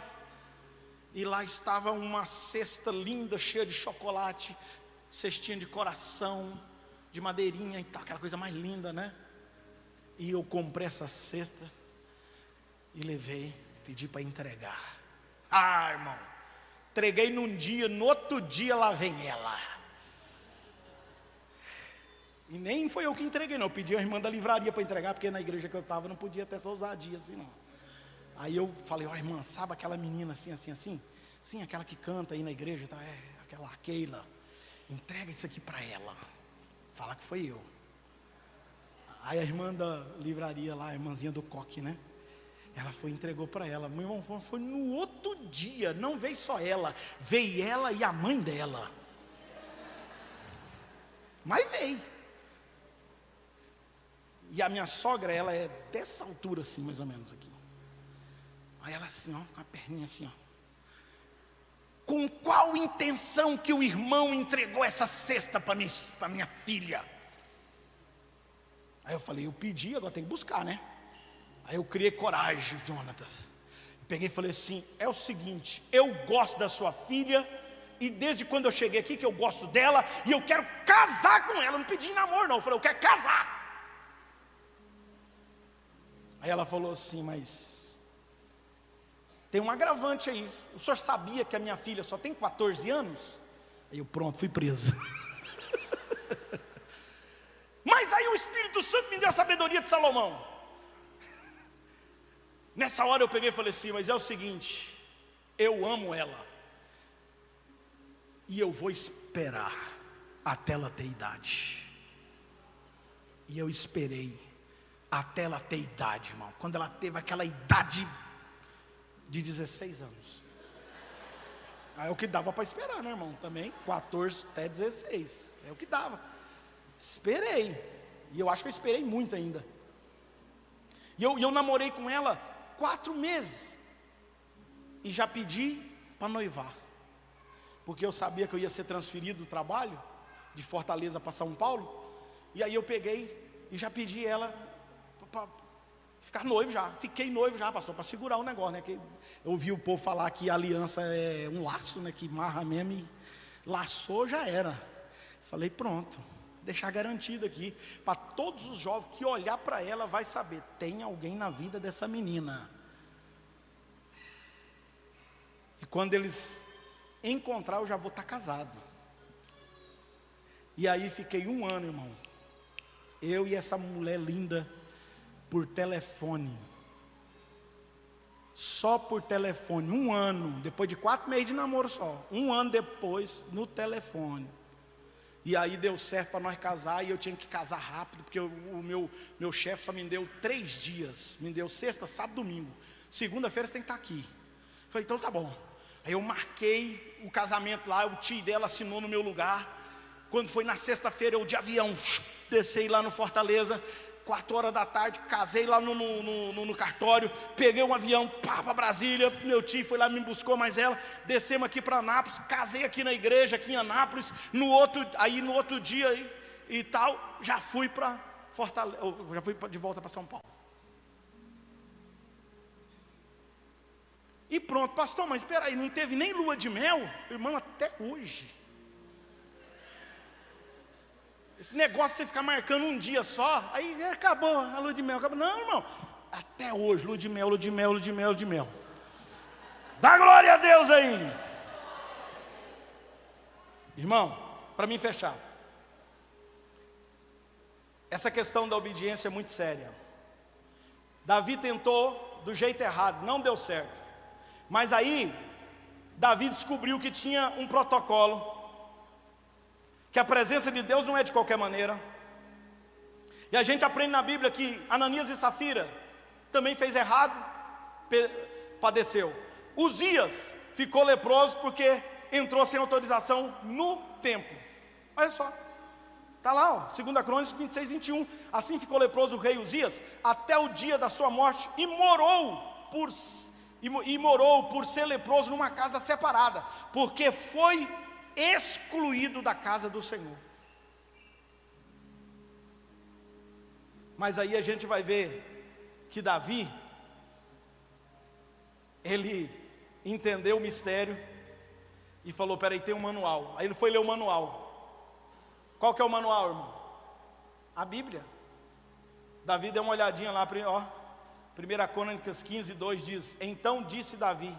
e lá estava uma cesta linda, cheia de chocolate, cestinha de coração, de madeirinha e tal, aquela coisa mais linda, né? E eu comprei essa cesta e levei, pedi para entregar. Irmão, entreguei num dia, no outro dia lá vem ela. E nem foi eu que entreguei não, eu pedi a irmã da livraria para entregar, porque na igreja que eu estava não podia ter essa ousadia assim não. Aí eu falei, irmã, sabe aquela menina assim? Sim, aquela que canta aí na igreja, tá? Aquela Keila. Entrega isso aqui para ela. Fala que foi eu. Aí a irmã da livraria lá, a irmãzinha do coque, né? Ela foi e entregou para ela. Meu irmão, foi no outro dia, não veio só ela, veio ela e a mãe dela. Mas veio. E a minha sogra, ela é dessa altura assim, mais ou menos aqui. Aí ela assim, ó, com a perninha assim, ó. Com qual intenção que o irmão entregou essa cesta para minha filha? Aí eu falei, eu pedi, agora tem que buscar, né? Aí eu criei coragem, Jonatas. Peguei e falei assim, é o seguinte, eu gosto da sua filha, e desde quando eu cheguei aqui que eu gosto dela, e eu quero casar com ela. Eu não pedi em namoro não, eu falei, eu quero casar. Aí ela falou assim, mas tem um agravante aí. O senhor sabia que a minha filha só tem 14 anos? Aí eu pronto, fui preso. Mas aí o Espírito Santo me deu a sabedoria de Salomão. Nessa hora eu peguei e falei assim, mas é o seguinte, eu amo ela, e eu vou esperar até ela ter idade. E eu esperei até ela ter idade, irmão. Quando ela teve aquela idade de 16 anos. Aí é o que dava para esperar, né, irmão? Também 14 até 16, é o que dava. Esperei, e eu acho que eu esperei muito ainda. E eu namorei com ela 4 meses, e já pedi para noivar, porque eu sabia que eu ia ser transferido do trabalho, de Fortaleza para São Paulo. E aí eu peguei e já pedi ela para ficar noivo já. Fiquei noivo já, pastor, para segurar o negócio, né? Que eu ouvi o povo falar que a aliança é um laço, né? Que marra mesmo e laçou, já era. Falei, pronto, deixar garantido aqui, para todos os jovens que olhar para ela vai saber, tem alguém na vida dessa menina. E quando eles encontrar, eu já vou estar casado. E aí fiquei 1 ano, irmão, eu e essa mulher linda, por telefone, só por telefone, 1 ano, depois de 4 meses de namoro só, 1 ano depois, no telefone. E aí deu certo para nós casar, e eu tinha que casar rápido, porque o meu chefe só me deu 3 dias, me deu sexta, sábado, domingo, segunda-feira você tem que estar aqui. Falei, então tá bom. Aí eu marquei o casamento lá, o tio dela assinou no meu lugar. Quando foi na sexta-feira, eu de avião, desci lá no Fortaleza, 4 horas da tarde, casei lá no cartório, peguei um avião, para Brasília, meu tio foi lá, me buscou mais ela, descemos aqui para Anápolis, casei aqui na igreja, aqui em Anápolis, no outro dia e tal, já fui para Fortaleza, já fui de volta para São Paulo. E pronto, pastor, mas espera aí, não teve nem lua de mel? Irmão, até hoje. Esse negócio de você ficar marcando um dia só, aí acabou a lua de mel, acabou. Não, irmão, até hoje, lua de mel, lua de mel, lua de mel, lua de mel. Dá glória a Deus aí. Irmão, para mim fechar, essa questão da obediência é muito séria. Davi tentou do jeito errado, não deu certo. Mas aí, Davi descobriu que tinha um protocolo, que a presença de Deus não é de qualquer maneira. E a gente aprende na Bíblia que Ananias e Safira também fez errado, padeceu. Uzias ficou leproso porque entrou sem autorização no templo. Olha só, está lá, ó, 2 Crônicas 26, 21. Assim ficou leproso o rei Uzias até o dia da sua morte, e morou por ser leproso numa casa separada, porque foi excluído da casa do Senhor. Mas aí a gente vai ver que Davi, ele entendeu o mistério e falou, peraí, tem um manual. Aí ele foi ler o manual. Qual que é o manual, irmão? A Bíblia. Davi deu uma olhadinha lá, ó, 1 Crônicas 15, 2 diz, então disse Davi,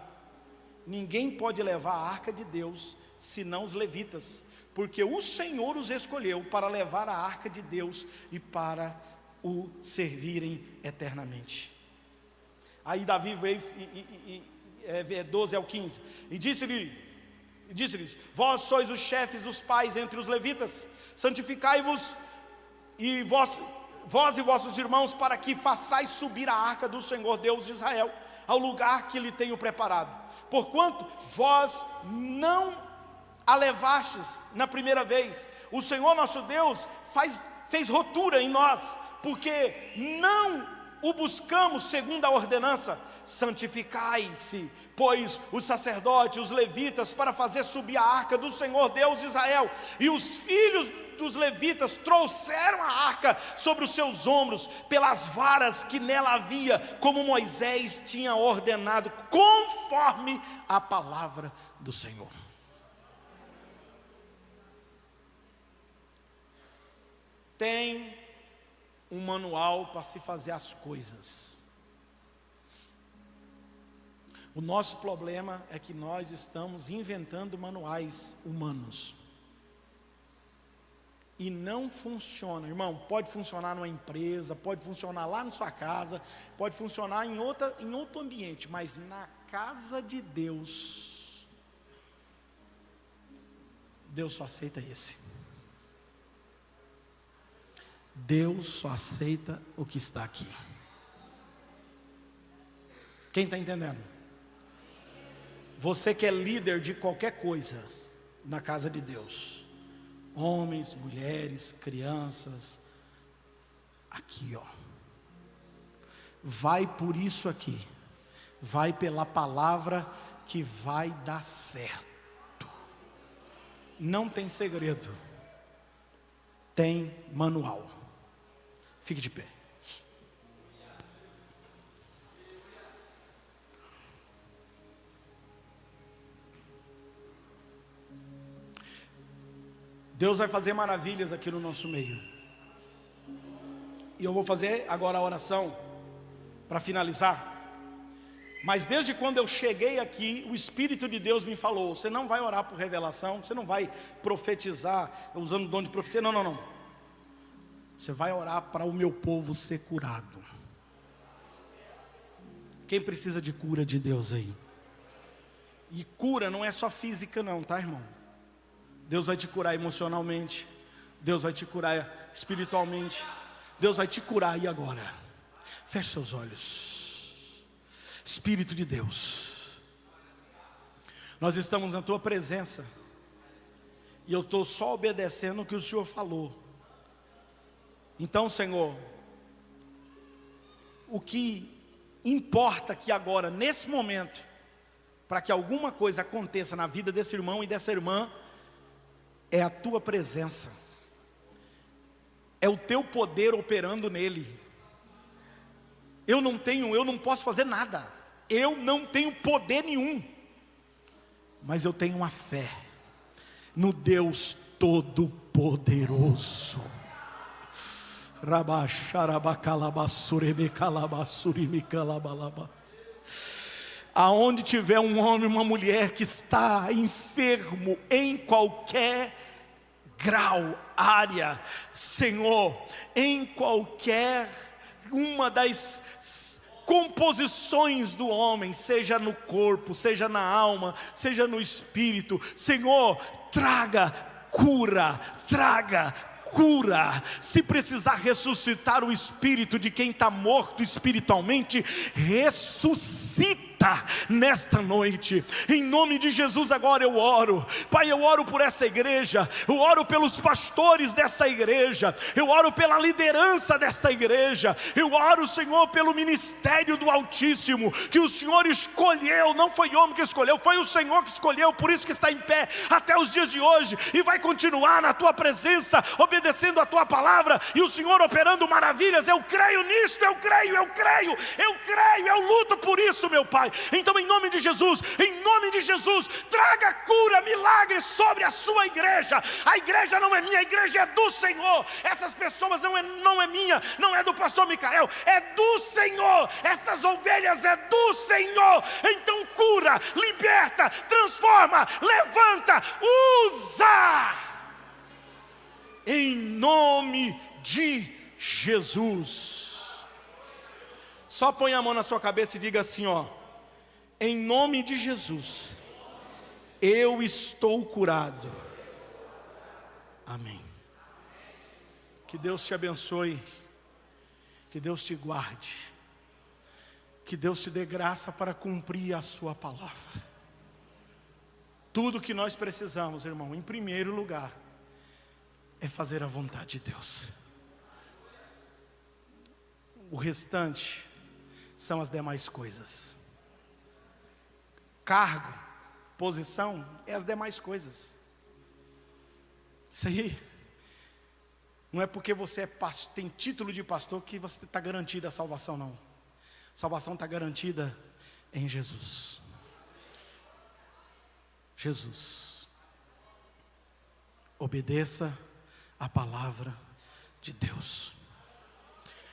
ninguém pode levar a arca de Deus, senão os levitas, porque o Senhor os escolheu para levar a arca de Deus e para o servirem eternamente. Aí Davi veio, 12 ao 15, e disse-lhes, vós sois os chefes dos pais entre os levitas, santificai-vos, e vós e vossos irmãos, para que façais subir a arca do Senhor Deus de Israel, ao lugar que lhe tenho preparado, porquanto vós não a levastes na primeira vez. O Senhor nosso Deus fez rotura em nós, porque não o buscamos segundo a ordenança, santificai-se, pois os sacerdotes, os levitas, para fazer subir a arca do Senhor Deus de Israel. E os filhos dos levitas trouxeram a arca sobre os seus ombros, pelas varas que nela havia, como Moisés tinha ordenado, conforme a palavra do Senhor. Tem um manual para se fazer as coisas. O nosso problema é que nós estamos inventando manuais humanos. E não funciona, irmão. Pode funcionar numa empresa, pode funcionar lá na sua casa, pode funcionar em outro ambiente, mas na casa de Deus, Deus só aceita esse. Deus só aceita o que está aqui. Quem está entendendo? Você que é líder de qualquer coisa na casa de Deus, homens, mulheres, crianças, aqui ó, vai por isso aqui, vai pela palavra que vai dar certo. Não tem segredo, tem manual. Fique de pé. Deus vai fazer maravilhas aqui no nosso meio. E eu vou fazer agora a oração para finalizar. Mas desde quando eu cheguei aqui, o Espírito de Deus me falou: você não vai orar por revelação, você não vai profetizar usando o dom de profecia, não. Você vai orar para o meu povo ser curado. Quem precisa de cura de Deus aí? E cura não é só física não, tá, irmão? Deus vai te curar emocionalmente, Deus vai te curar espiritualmente, Deus vai te curar aí agora. Feche seus olhos. Espírito de Deus, nós estamos na tua presença, e eu estou só obedecendo o que o Senhor falou. Então, Senhor, o que importa aqui agora, nesse momento, para que alguma coisa aconteça na vida desse irmão e dessa irmã, é a tua presença, é o teu poder operando nele. Eu não posso fazer nada, eu não tenho poder nenhum, mas eu tenho uma fé no Deus Todo-Poderoso. Aonde tiver um homem, uma mulher que está enfermo em qualquer grau, área, Senhor, em qualquer uma das composições do homem, seja no corpo, seja na alma, seja no espírito, Senhor, traga cura, se precisar ressuscitar o espírito de quem está morto espiritualmente, ressuscita nesta noite, em nome de Jesus. Agora eu oro, Pai, eu oro por essa igreja, eu oro pelos pastores dessa igreja, eu oro pela liderança desta igreja, eu oro, Senhor, pelo ministério do Altíssimo, que o Senhor escolheu, não foi homem que escolheu, foi o Senhor que escolheu, por isso que está em pé até os dias de hoje, e vai continuar na tua presença, obedecendo a tua palavra, e o Senhor operando maravilhas. Eu creio nisto, eu creio, eu luto por isso, meu Pai. Então, em nome de Jesus, traga cura, milagres sobre a sua igreja. A igreja não é minha, a igreja é do Senhor. Essas pessoas não é minha, não é do pastor Micael, é do Senhor. Estas ovelhas é do Senhor. Então cura, liberta, transforma, levanta, usa, em nome de Jesus. Só põe a mão na sua cabeça e diga assim, ó: em nome de Jesus, eu estou curado. Amém. Que Deus te abençoe, que Deus te guarde, que Deus te dê graça para cumprir a sua palavra. Tudo que nós precisamos, irmão, em primeiro lugar, é fazer a vontade de Deus. O restante são as demais coisas. Cargo, posição, é as demais coisas. Isso aí não é porque você é pastor, tem título de pastor, que você está garantida a salvação, não. A salvação está garantida em Jesus. Jesus. Obedeça a palavra de Deus.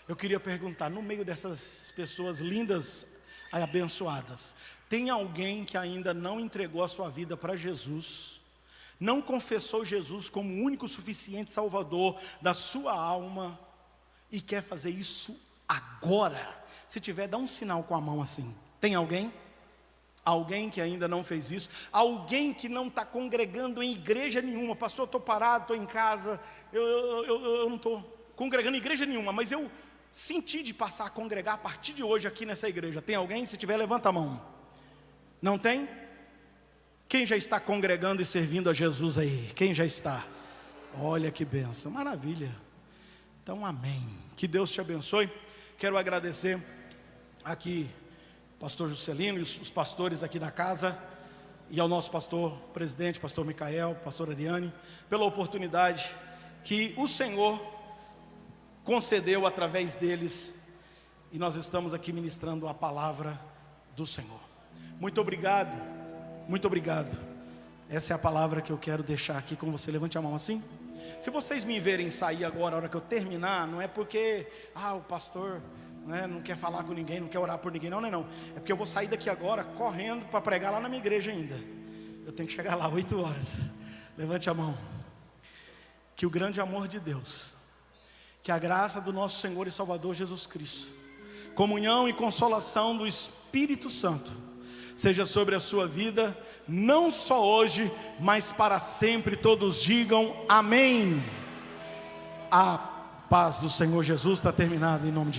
Eu queria perguntar, no meio dessas pessoas lindas e abençoadas, tem alguém que ainda não entregou a sua vida para Jesus, não confessou Jesus como o único suficiente salvador da sua alma e quer fazer isso agora? Se tiver, dá um sinal com a mão assim. Tem alguém? Alguém que ainda não fez isso? Alguém que não está congregando em igreja nenhuma? Pastor, eu estou parado, estou em casa, eu não estou congregando em igreja nenhuma, mas eu senti de passar a congregar a partir de hoje aqui nessa igreja. Tem alguém? Se tiver, levanta a mão. Não tem? Quem já está congregando e servindo a Jesus aí? Quem já está? Olha que bênção, maravilha. Então amém, que Deus te abençoe. Quero agradecer aqui pastor Juscelino e os pastores aqui da casa, e ao nosso pastor presidente, pastor Micael, pastor Ariane, pela oportunidade que o Senhor concedeu através deles, e nós estamos aqui ministrando a palavra do Senhor. Muito obrigado, muito obrigado. Essa é a palavra que eu quero deixar aqui com você. Levante a mão assim. Se vocês me verem sair agora, a hora que eu terminar, não é porque o pastor não quer falar com ninguém, não quer orar por ninguém, não. É porque eu vou sair daqui agora correndo para pregar lá na minha igreja ainda. Eu tenho que chegar lá 8 horas. Levante a mão. Que o grande amor de Deus, que a graça do nosso Senhor e Salvador Jesus Cristo, comunhão e consolação do Espírito Santo, seja sobre a sua vida, não só hoje, mas para sempre. Todos digam amém. A paz do Senhor Jesus. Está terminado em nome de Jesus.